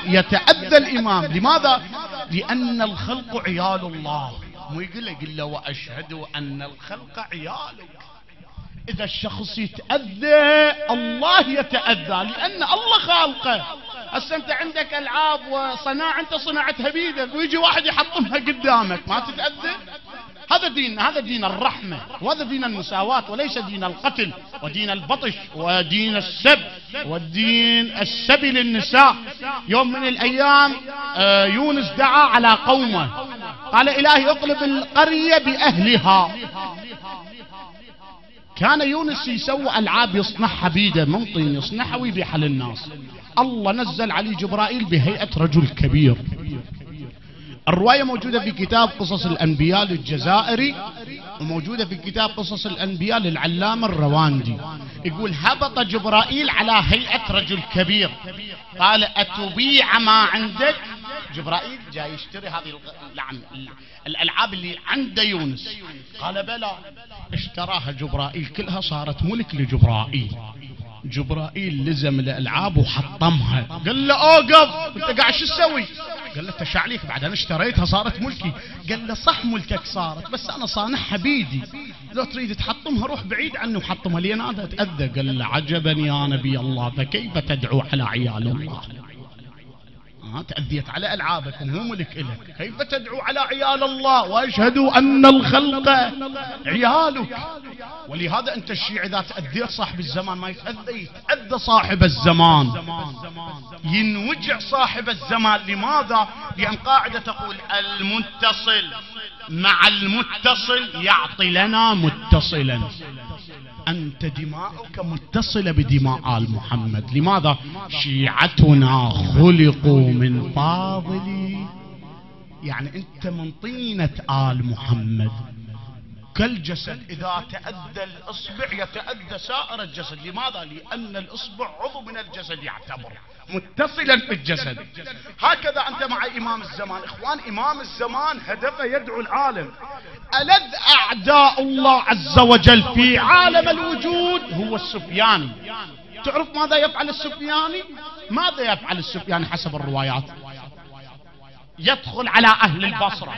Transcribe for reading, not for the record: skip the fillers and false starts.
يتأذى الإمام. لماذا؟ لأن الخلق عيال الله. مو يقول له وأشهد أن الخلق عيالك. إذا الشخص يتأذى الله يتأذى، لأن الله خالقه. هسه أنت عندك ألعاب وصناعة أنت صنعتها بيدك، ويجي واحد يحطمها قدامك، ما تتأذى؟ هذا دين الرحمة، وهذا دين المساواة، وليس دين القتل ودين البطش ودين السب والدين السبي للنساء. يوم من الأيام يونس دعا على قومه، قال إلهي اقلب القرية بأهلها. كان يونس يسوي ألعاب يصنعها بيده من طين، يصنعها ويبيعها للناس. الله نزل عليه جبرائيل بهيئة رجل كبير. الرواية موجودة في كتاب قصص الأنبياء للجزائري، وموجودة في كتاب قصص الأنبياء للعلامة الرواندي. يقول هبط جبرائيل على هيئة رجل كبير، قال أتبيع ما عندك؟ جبرائيل جاي يشتري هذه الألعاب اللي عند يونس. قال بلى. اشتراها جبرائيل كلها، صارت ملك لجبرائيل. جبرائيل لزم الألعاب وحطمها. قال له اوقف، انت قاعد شو تسوي؟ قال له تشعليك، بعد انا اشتريتها صارت ملكي. قال له صح ملكك صارت، بس انا صانعها بيدي، لو تريد تحطمها روح بعيد عني وحطمها لي انا اتأذى. قال له عجبا يا نبي الله، فكيف تدعو على عيال الله؟ تأذيت على ألعابك وهو ملك إلك، كيف تدعو على عيال الله؟ وأشهدوا أن الخلق عيالك. ولهذا أنت الشيعي إذا تأذيت صاحب الزمان ما يتأذى، يتأذى صاحب الزمان، ينوجع صاحب الزمان. لماذا؟ لأن قاعدة تقول المتصل مع المتصل يعطي لنا متصلا. أنت دماؤك متصلة بدماء آل محمد. لماذا؟ شيعتنا خلقوا من فاضل، يعني أنت من طينة آل محمد. كالجسد إذا تأذى الإصبع يتأذى سائر الجسد. لماذا؟ لأن الإصبع عضو من الجسد، يعتبر متصلا في الجسد. هكذا أنت مع إمام الزمان. إخوان، إمام الزمان هدفه يدعو العالم. ألذ أعداء الله عز وجل في عالم الوجود هو السفياني. تعرف ماذا يفعل السفياني؟ ماذا يفعل السفياني حسب الروايات؟ يدخل على أهل البصرة